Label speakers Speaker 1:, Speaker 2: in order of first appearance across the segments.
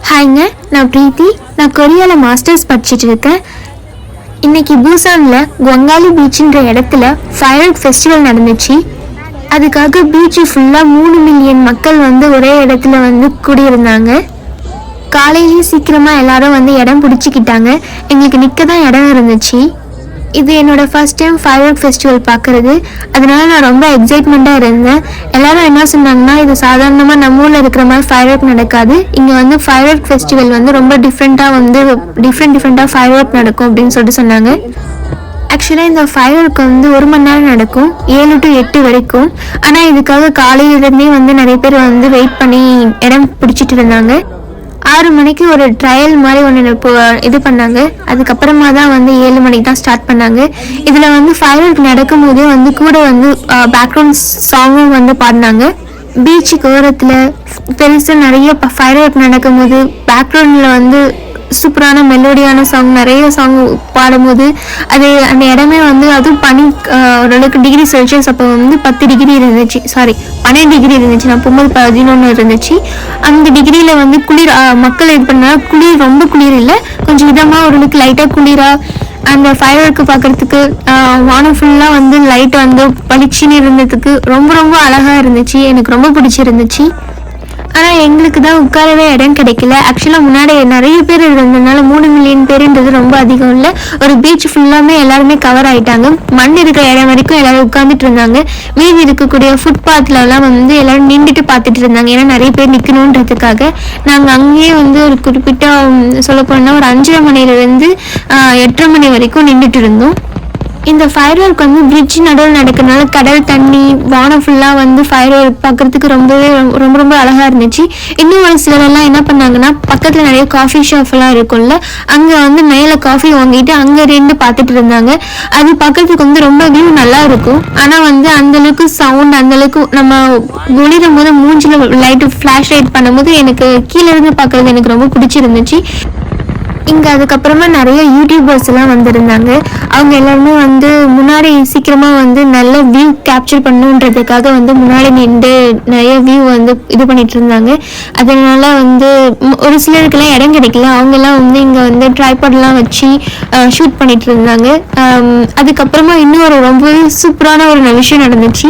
Speaker 1: ஹாய்ங்க, நான் பிரீத்தி. நான் கொரியாவில் மாஸ்டர்ஸ் படிச்சுட்டு இருக்கேன். இன்னைக்கு பூசானில் குவங்காலி பீச்சுன்ற இடத்துல ஃபயர் ஃபெஸ்டிவல் நடந்துச்சு. அதுக்காக பீச்சு ஃபுல்லாக 3 மில்லியன் மக்கள் ஒரே இடத்துல கூடியிருந்தாங்க. காலையிலேயே சீக்கிரமாக எல்லாரும் இடம் பிடிச்சிக்கிட்டாங்க. எங்களுக்கு நிற்க தான் இடம் இருந்துச்சு. இது என்னோடய ஃபர்ஸ்ட் டைம் ஃபயர் ஃபெஸ்டிவல் பார்க்குறது. அதனால நான் ரொம்ப எக்ஸைட்மெண்ட்டாக இருந்தேன். எல்லோரும் என்ன சொன்னாங்கன்னா, இது சாதாரணமாக நம்ம ஊரில் இருக்கிற மாதிரி ஃபயர் ஒர்க் நடக்காது. இங்கே ஃபயர் ஃபெஸ்டிவல் ரொம்ப டிஃப்ரெண்ட்டாக ஃபயர் ஒர்க் நடக்கும் அப்படின்னு சொல்லிட்டு சொன்னாங்க. ஆக்சுவலாக இந்த ஃபயர் ஒர்க் 1 மணி நேரம் நடக்கும், 7 to 8 வரைக்கும். ஆனால் இதுக்காக காலையிலேருந்தே நிறைய பேர் வெயிட் பண்ணி இடம் பிடிச்சிட்டு இருந்தாங்க. 6 மணிக்கு ஒரு ட்ரையல் மாதிரி ஒன்று இது பண்ணாங்க. அதுக்கப்புறமா தான் 7 மணிக்கு தான் ஸ்டார்ட் பண்ணாங்க. இதில் ஃபயர் ஒர்க் நடக்கும் போது கூட பேக்ரவுண்ட் சாங்கும் பாடினாங்க. பீச்சுக்கு ஓரத்தில் பெருசாக நிறைய ஃபயர் ஒர்க் நடக்கும் போது பேக்ரவுண்டில் சூப்பரான மெலோடியான சாங், நிறைய சாங் பாடும்போது அது அந்த இடமே அதுவும் பனி ஓரளவுக்கு டிகிரி செல்சியஸ் அப்போ 10 டிகிரி இருந்துச்சு, 12 டிகிரி இருந்துச்சு. நான் போகும்போது 11 இருந்துச்சு. அந்த டிகிரியில் குளிர் மக்கள் இது பண்ணால் குளிர் ரொம்ப குளிர் இல்லை, கொஞ்சம் இதமாக ஓரளவுக்கு லைட்டாக குளிராக அந்த ஃபயர் ஒர்க்கு பார்க்குறதுக்கு வானம் ஃபுல்லாக லைட் பளிச்சுன்னு இருந்ததுக்கு ரொம்ப ரொம்ப அழகாக இருந்துச்சு. எனக்கு ரொம்ப பிடிச்சிருந்துச்சு. ஆனால் எங்களுக்கு தான் உட்காரவே இடம் கிடைக்கல. ஆக்சுவலாக முன்னாடி நிறைய பேர் இருந்ததுனால 3 மில்லியன் பேருன்றது ரொம்ப அதிகம் இல்லை. ஒரு பீச் ஃபுல்லாமே எல்லாருமே கவர் ஆகிட்டாங்க. மண் இருக்கிற இடம் வரைக்கும் எல்லோரும் உட்காந்துட்டு இருந்தாங்க. மீதி இருக்கக்கூடிய ஃபுட்பாத்லலாம் எல்லோரும் நின்றுட்டு பார்த்துட்டு இருந்தாங்க. ஏன்னா நிறைய பேர் நிற்கணுன்றதுக்காக. நாங்கள் அங்கேயே ஒரு குறிப்பிட்ட சொல்லப்போனால் ஒரு 5:30 மணிலேருந்து 8:30 மணி வரைக்கும் நின்றுட்டு இருந்தோம். இந்த ஃபயர் ஒர்க் பிரிட்ஜ் நடுவில் நடக்கிறதுனால கடல் தண்ணி வானம் ஃபுல்லாக ஃபயர் ஒர்க் பார்க்குறதுக்கு ரொம்ப ரொம்ப அழகாக இருந்துச்சு. இன்னும் ஒரு சிலரெல்லாம் என்ன பண்ணாங்கன்னா, பக்கத்தில் நிறைய காஃபி ஷாப்லாம் இருக்கும்ல, அங்கே மேலே காஃபி வாங்கிட்டு அங்கே 2 பார்த்துட்டு இருந்தாங்க. அது பார்க்குறதுக்கு ரொம்ப வியூ நல்லா இருக்கும். ஆனால் அந்தளவுக்கு சவுண்ட், அந்தளவுக்கு நம்ம ஒளிரும் போது மூஞ்சில் லைட்டு ஃப்ளாஷ் லைட் பண்ணும்போது எனக்கு கீழே இருந்து பார்க்குறது எனக்கு ரொம்ப பிடிச்சிருந்துச்சு. இங்கே அதுக்கப்புறமா நிறைய யூடியூபர்ஸ் எல்லாம் வந்திருந்தாங்க. அவங்க எல்லாருமே முன்னாடி சீக்கிரமாக நல்ல வியூ கேப்சர் பண்ணுன்றதுக்காக முன்னாடி நின்று நிறைய வியூ இது பண்ணிட்டு இருந்தாங்க. அதனால ஒரு சிலருக்கெல்லாம் இடம் கிடைக்கல. அவங்கெல்லாம் இங்கே ட்ரைபாட்லாம் வச்சு ஷூட் பண்ணிட்டு இருந்தாங்க. அதுக்கப்புறமா இன்னும் ரொம்பவே சூப்பரான ஒரு விஷயம் நடந்துச்சு.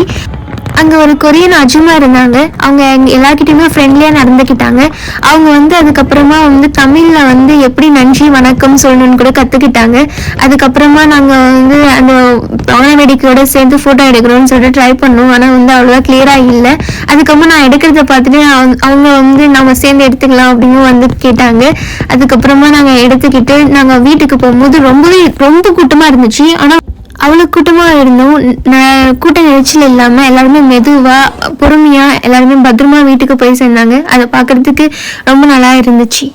Speaker 1: அங்கே ஒரு கொரியன் அஜுமா இருந்தாங்க. அவங்க எல்லாருக்கிட்டையுமே ஃப்ரெண்ட்லியாக நடந்துக்கிட்டாங்க. அவங்க அதுக்கப்புறமா தமிழில் எப்படி நன்றி வணக்கம் சொல்லணும்னு கூட கற்றுக்கிட்டாங்க. அதுக்கப்புறமா நாங்கள் அந்த வான வேடிக்கையோடு சேர்ந்து ஃபோட்டோ எடுக்கிறோன்னு சொல்லிட்டு ட்ரை பண்ணோம். ஆனால் அவ்வளோவா கிளியராக இல்லை. அதுக்கப்புறம் நான் எடுக்கிறத பார்த்துட்டு அவங்க நம்ம சேர்ந்து எடுத்துக்கலாம் அப்படின்னு கேட்டாங்க. அதுக்கப்புறமா நாங்கள் எடுத்துக்கிட்டு நாங்கள் வீட்டுக்கு போகும்போது ரொம்ப கூட்டமாக இருந்துச்சு. ஆனால் அவ்வளோ கூட்டமாக இருந்தோம். கூட்ட நெரிச்சல் இல்லாமல் எல்லாருமே மெதுவாக பொறுமையாக எல்லாருமே பத்திரமா வீட்டுக்கு போய் சேர்ந்தாங்க. அதை பார்க்குறதுக்கு ரொம்ப நல்லா இருந்துச்சு.